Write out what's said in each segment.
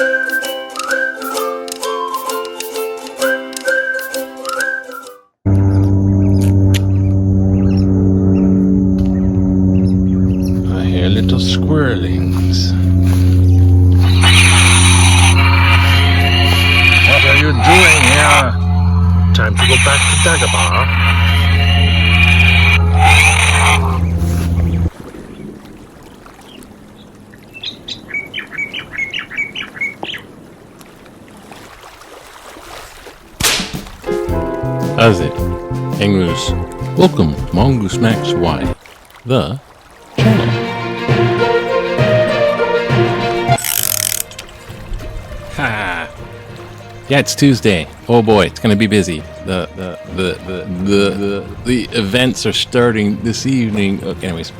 I hear little squirrelings. What are you doing here? Time to go back to Dagobah. How's it? Angus. Welcome to Mongoose Max Y, the channel. Ha! Yeah, it's Tuesday. Oh boy, it's gonna be busy. The events are starting this evening. Okay, anyways.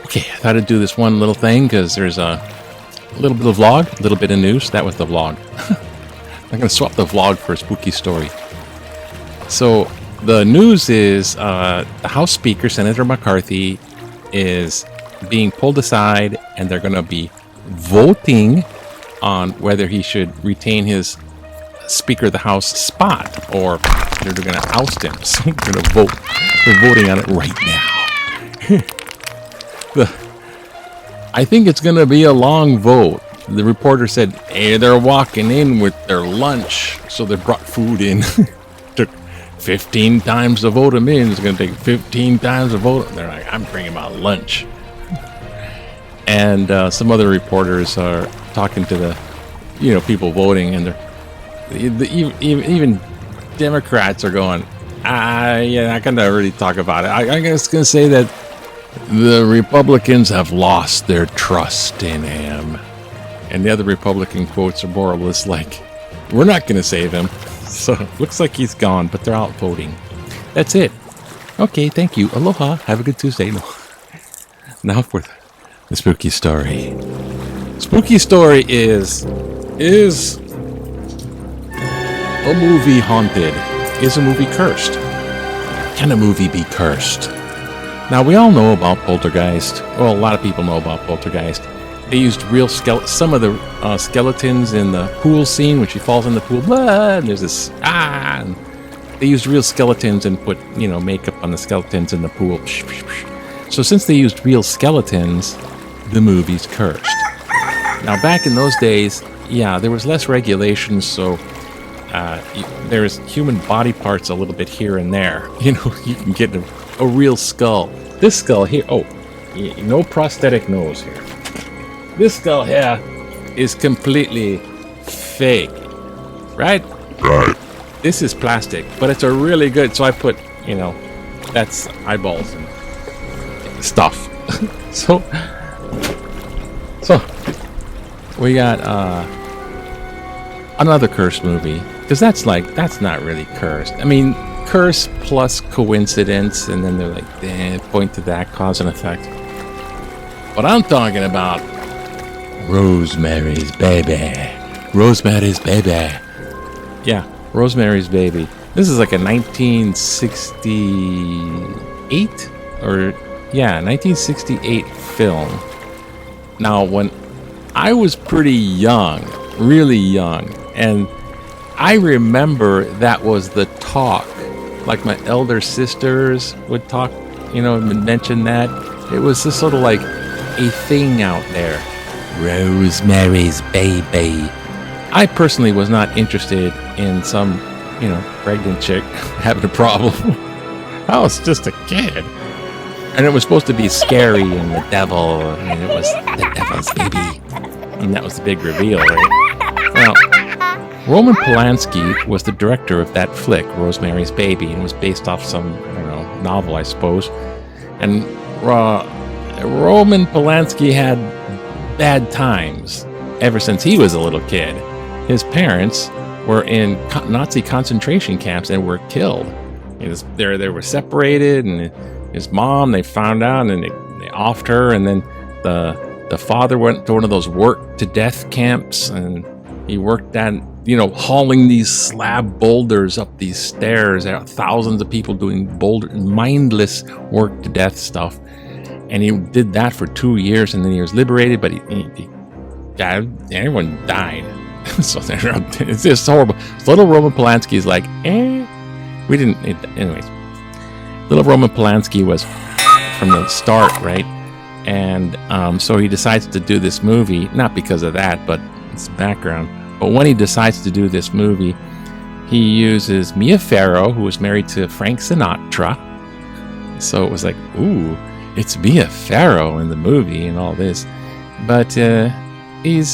Okay, I thought I'd do this one little thing because there's a little bit of vlog, a little bit of news. That was the vlog. I'm gonna swap the vlog for a spooky story. So the news is the House Speaker, Senator McCarthy, is being pulled aside, and they're going to be voting on whether he should retain his Speaker of the House spot or they're going to oust him. So we're going to vote. We're voting on it right now. I think it's going to be a long vote. The reporter said, hey, they're walking in with their lunch, so they brought food in. 15 times to vote them in. It's going to take 15 times to vote. They're like, I'm bringing my lunch. And some other reporters are talking to the, people voting, and even Democrats are going, yeah, not going to really talk about it. I'm just going to say that the Republicans have lost their trust in him. And the other Republican quotes are more or less like, we're not going to save him. So, looks like he's gone, but they're out voting. That's it. Okay, thank you. Aloha. Have a good Tuesday. No. Now for the spooky story. Spooky story is a movie haunted? Is a movie cursed? Can a movie be cursed? Now, we all know about poltergeist. Well, a lot of people know about poltergeist. They used real some of the skeletons in the pool scene when she falls in the pool. Blah, and there's this and they used real skeletons and put makeup on the skeletons in the pool. So since they used real skeletons, the movie's cursed. Now back in those days, yeah, there was less regulations, so there's human body parts a little bit here and there. You can get a real skull. This skull here. Oh, no prosthetic nose here. This skull here is completely fake, right? Right. This is plastic, but it's a really good. So I put, that's eyeballs and stuff. so we got another cursed movie, because that's not really cursed. I mean, curse plus coincidence, and then they're like, point to that, cause and effect. But I'm talking about Rosemary's Baby. Rosemary's Baby. Yeah, Rosemary's Baby. This is like a 1968 1968 film. Now, when I was pretty young, really young, and I remember that was the talk. Like my elder sisters would talk, mention that. It was just sort of like a thing out there. Rosemary's Baby. I personally was not interested in some, pregnant chick having a problem. I was just a kid. And it was supposed to be scary and the devil, and it was the devil's baby. And that was the big reveal, right? Well, Roman Polanski was the director of that flick, Rosemary's Baby, and it was based off some, novel, I suppose. And Roman Polanski had bad times ever since he was a little kid. His parents were in Nazi concentration camps and were killed. They were separated, and his mom, they found out, and they offed her, and then the father went to one of those work-to-death camps, and he worked at, hauling these slab boulders up these stairs. There are thousands of people doing mindless work-to-death stuff. And he did that for 2 years, and then he was liberated, but he everyone died. So it's just horrible. Little Roman Polanski is like, we didn't. Anyways, little Roman Polanski was from the start, right? And so he decides to do this movie, not because of that, but it's background. But when he decides to do this movie, he uses Mia Farrow, who was married to Frank Sinatra. So it was like, ooh, it's Mia Farrow in the movie and all this. But he's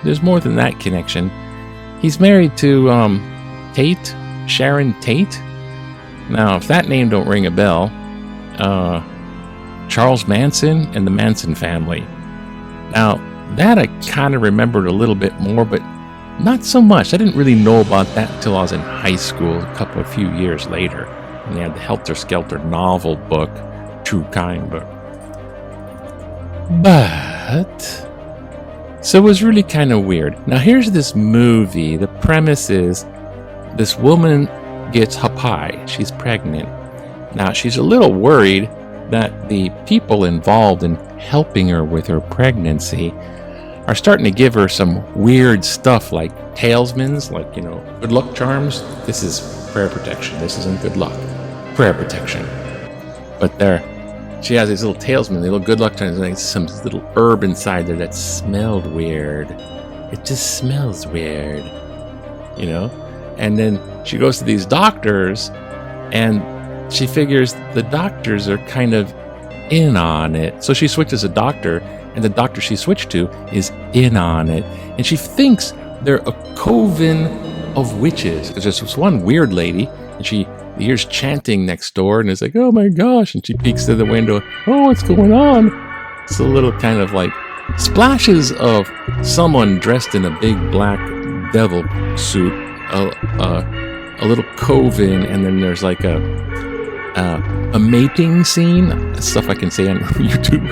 there's more than that connection. He's married to Sharon Tate. Now, if that name don't ring a bell, Charles Manson and the Manson family. Now, that I kind of remembered a little bit more, but not so much. I didn't really know about that until I was in high school, a few years later. And they had the Helter Skelter novel book, true crime book. But, so it was really kind of weird. Now, here's this movie. The premise is this woman gets hapai. She's pregnant. Now, she's a little worried that the people involved in helping her with her pregnancy are starting to give her some weird stuff like talismans, like, good luck charms. This is prayer protection. This isn't good luck. Prayer protection. But she has these little talismans, little good luck charms, like some little herb inside there that smelled weird. It just smells weird, And then she goes to these doctors, and she figures the doctors are kind of in on it. So she switches a doctor, and the doctor she switched to is in on it. And she thinks they're a coven of witches. Because there's this one weird lady, and she hears chanting next door, and is like, oh my gosh. And she peeks through the window. Oh, what's going on? It's a little kind of like splashes of someone dressed in a big black devil suit, a little coven, and then there's like a mating scene, stuff I can say on YouTube,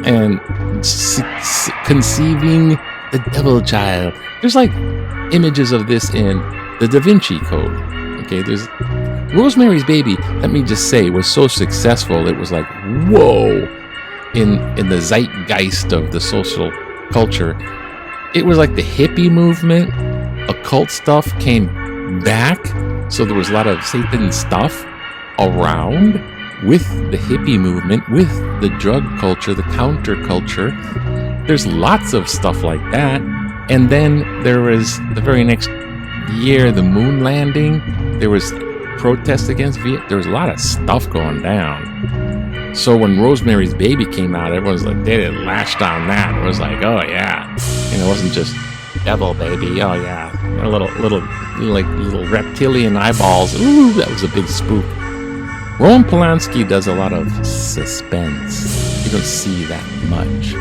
and conceiving the devil child. There's like images of this in the Da Vinci Code. Okay, there's Rosemary's Baby. Let me just say, was so successful. It was like, whoa, in the zeitgeist of the social culture. It was like the hippie movement, occult stuff came back. So there was a lot of Satan stuff around with the hippie movement, with the drug culture, the counterculture. There's lots of stuff like that. And then there was the very next year, the moon landing. There was protests against Vietnam. There was a lot of stuff going down. So when Rosemary's Baby came out, everyone was like, they latched on that. It was like, oh yeah. It wasn't just devil baby. Oh yeah. Little reptilian eyeballs. Ooh, that was a big spook. Roman Polanski does a lot of suspense. You don't see that much.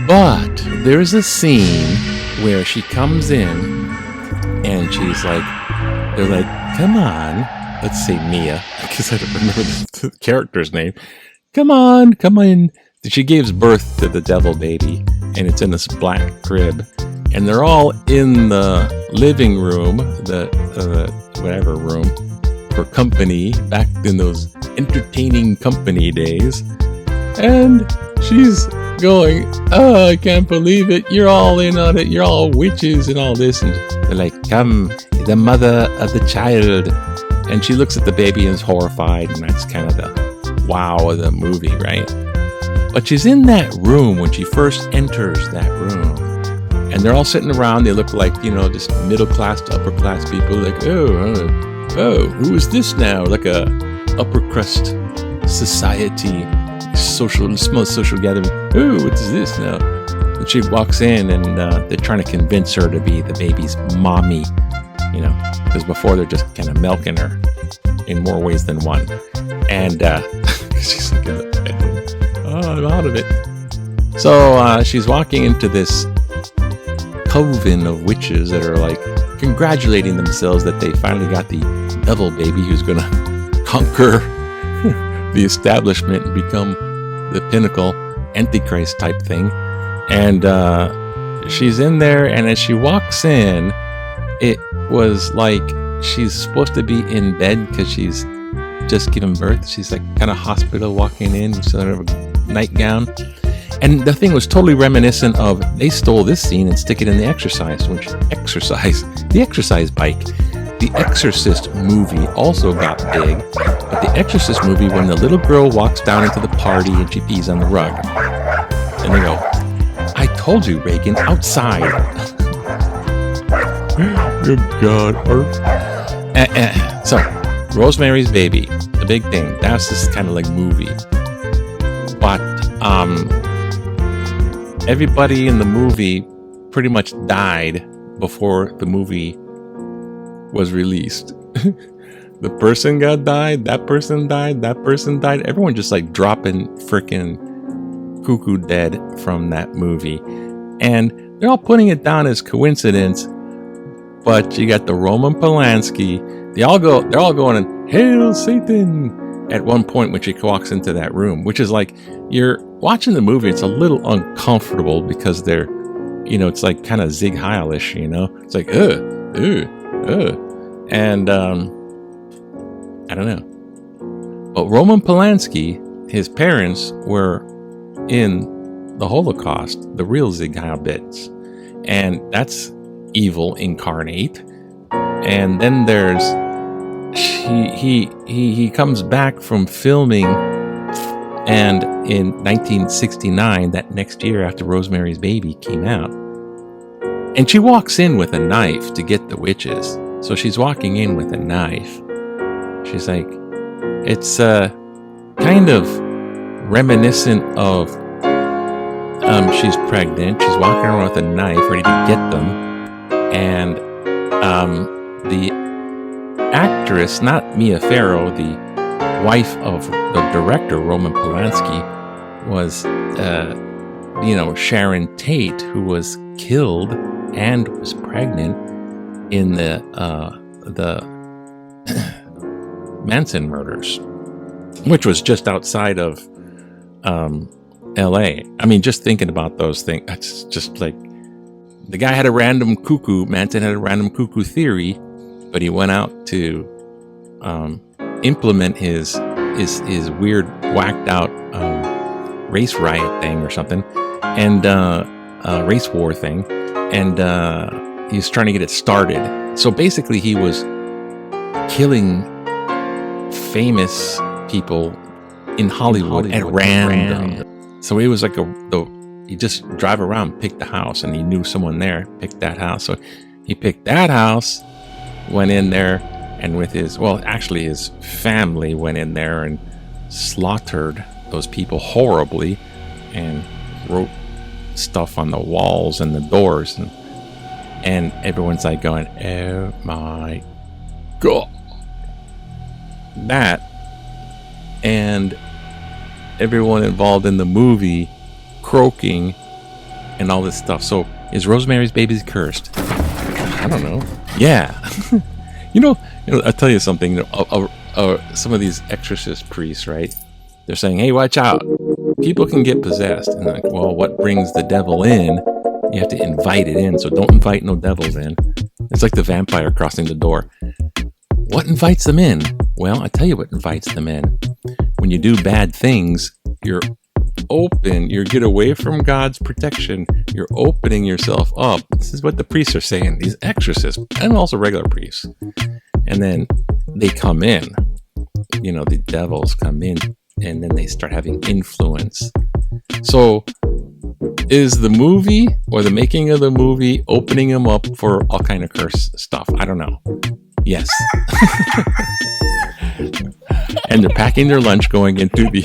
But there's a scene where she comes in and she's like, they're like, come on. Let's say Mia, because I don't remember the character's name. Come on. She gives birth to the devil baby, and it's in this black crib. And they're all in the living room, the whatever room, for company, back in those entertaining company days. And she's going, oh, I can't believe it. You're all in on it. You're all witches and all this. And they're like, come, the mother of the child. And she looks at the baby and is horrified. And that's kind of the wow of the movie, right? But she's in that room when she first enters that room. And they're all sitting around. They look like, just middle class to upper class people. Like, oh, who is this now? Like a upper crust society, small social gathering. Oh, what is this now? And she walks in, and they're trying to convince her to be the baby's mommy. Because before they're just kind of milking her in more ways than one. And she's like in the bedroom. Oh, I'm out of it. So she's walking into this coven of witches that are like congratulating themselves that they finally got the devil baby who's going to conquer the establishment and become the pinnacle Antichrist type thing. And she's in there, and as she walks in, it was like she's supposed to be in bed because she's just given birth. She's like kind of hospital walking in. She's in a nightgown. And the thing was totally reminiscent of, they stole this scene and stick it in The Exorcist, The Exercise bike. The Exorcist movie also got big, but The Exorcist movie, when the little girl walks down into the party and she pees on the rug, and they go, "I told you, Reagan, outside." Good God. So, Rosemary's Baby, the big thing. That's just kind of like movie. But everybody in the movie pretty much died before the movie was released. The person died, that person died, that person died. Everyone just like dropping freaking cuckoo dead from that movie. And they're all putting it down as coincidence. But you got the Roman Polanski. They're all going and "Hail Satan" at one point when she walks into that room, which is like, you're watching the movie, it's a little uncomfortable because they're, it's like kind of Zig Heil-ish, It's like, and I don't know. But Roman Polanski, his parents were in the Holocaust, the real Zig Heil bits, and that's evil incarnate. And then there's he comes back from filming, and in 1969, that next year after Rosemary's Baby came out, and she walks in with a knife to get the witches. So she's walking in with a knife. She's like, it's kind of reminiscent of she's pregnant, she's walking around with a knife ready to get them, and the actress, not Mia Farrow, the wife of the director Roman Polanski, was Sharon Tate, who was killed and was pregnant in the Manson murders, which was just outside of LA. I mean, just thinking about those things, it's just like, the guy had a random cuckoo, Manson had a random cuckoo theory, but he went out to implement his weird, whacked out race riot thing or something, and race war thing, and he was trying to get it started. So basically, he was killing famous people in Hollywood at random. So he was like he just drive around, pick the house, and he knew someone there, picked that house. So he picked that house, went in there, and with his family went in there and slaughtered those people horribly, and wrote stuff on the walls and the doors, and everyone's like going, "Oh my God." That, and everyone involved in the movie croaking and all this stuff. So is Rosemary's Baby cursed? I don't know. Yeah. I'll tell you something. Some of these exorcist priests, right? They're saying, "Hey, watch out. People can get possessed." And like, well, what brings the devil in? You have to invite it in. So don't invite no devils in. It's like the vampire crossing the door. What invites them in? Well, I tell you what invites them in. When you do bad things, you're open. You get away from God's protection. You're opening yourself up. This is what the priests are saying. These exorcists, and also regular priests. And then they come in. The devils come in, and then they start having influence. So is the movie or the making of the movie opening them up for all kind of curse stuff? I don't know. Yes. And they're packing their lunch going into the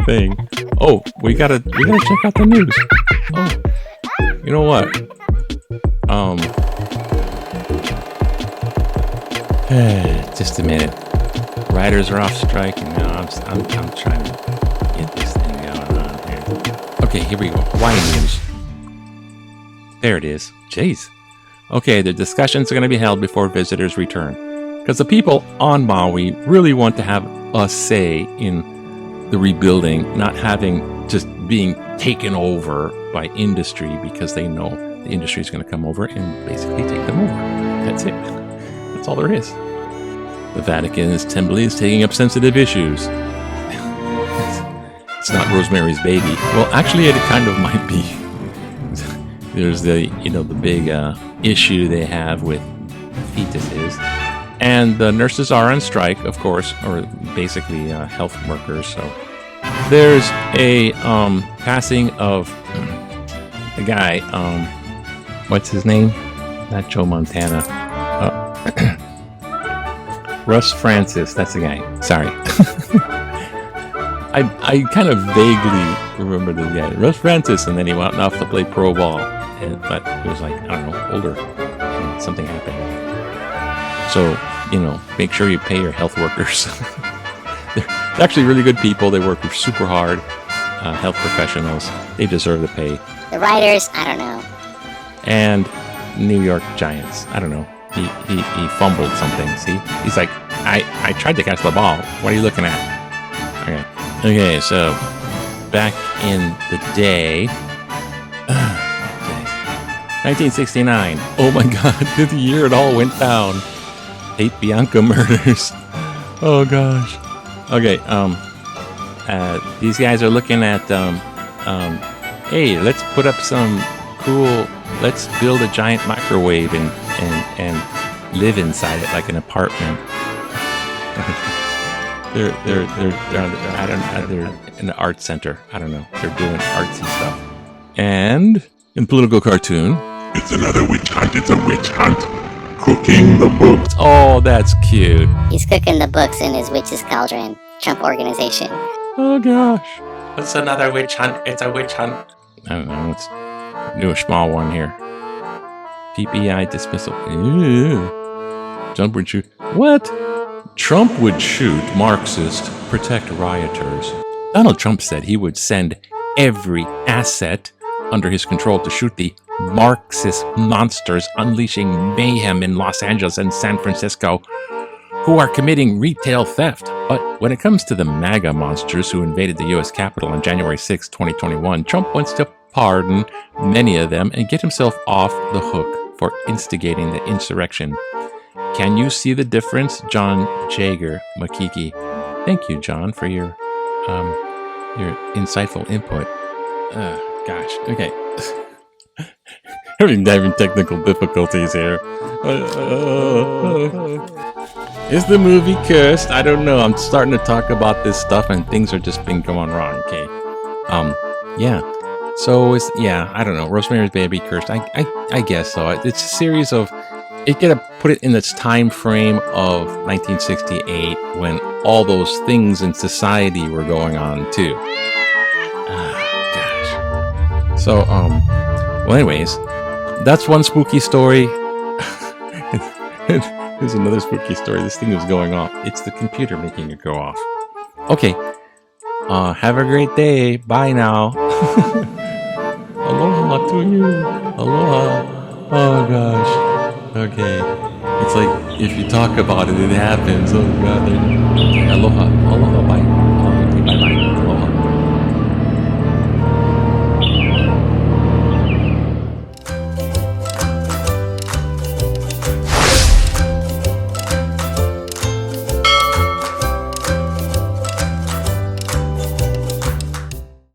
thing. Oh, we gotta check out the news. Oh, you know what? Just a minute. Writers are off strike, and now I'm trying to get this thing going on here. Okay, here we go. Hawaii news. There it is. Jeez. Okay, the discussions are going to be held before visitors return, because the people on Maui really want to have a say in the rebuilding, not just being taken over by industry, because they know the industry is going to come over and basically take them over. That's it. That's all there is. The Vatican is taking up sensitive issues. It's not Rosemary's Baby. Well, actually, it kind of might be. There's the big issue they have with fetuses, and the nurses are on strike, of course, or basically health workers. So there's a passing of a guy. What's his name? Not Joe Montana. Russ Francis. That's the guy. Sorry. I kind of vaguely remember this guy, Russ Francis, and then he went off to play pro ball. But he was like, I don't know, older, and something happened. So, make sure you pay your health workers. They're actually really good people. They work super hard. Health professionals. They deserve the pay. The writers, I don't know. And New York Giants. I don't know. He fumbled something. See? He's like, I tried to catch the ball. What are you looking at? Okay, so back in the day, 1969. Oh my God, the year it all went down. Tate-Bianca murders. Oh gosh. Okay, these guys are looking at, hey, let's put up some cool, let's build a giant microwave and live inside it like an apartment. They're in the art center. I don't know. They're doing artsy stuff. And in political cartoon, it's another witch hunt. It's a witch hunt. Cooking the books. Oh, that's cute. He's cooking the books in his witch's cauldron. Trump organization. Oh gosh. It's another witch hunt. It's a witch hunt. I don't know. Let's do a small one here. PPI dismissal. Ew. Trump would shoot. What? Trump would shoot Marxists, protect rioters. Donald Trump said he would send every asset under his control to shoot the Marxist monsters unleashing mayhem in Los Angeles and San Francisco who are committing retail theft. But when it comes to the MAGA monsters who invaded the U.S. Capitol on January 6, 2021, Trump wants to pardon many of them and get himself off the hook for instigating the insurrection. Can you see the difference? John Jager, Makiki. Thank you, John, for your insightful input. Gosh, okay. Having technical difficulties here. Is the movie cursed? I don't know. I'm starting to talk about this stuff and things are just been going wrong. Okay. Yeah. So I don't know. Rosemary's Baby cursed. I guess so. It's a series of. You gotta put it in its time frame of 1968 when all those things in society were going on too. Gosh. So well, anyways, that's one spooky story. Here's another spooky story. This thing was going off. It's the computer making it go off. Okay. Have a great day. Bye now. Aloha to you. Aloha. Oh gosh. Okay. It's like if you talk about it, it happens. Oh god. Okay, aloha. Aloha. Bye. Okay, bye bye.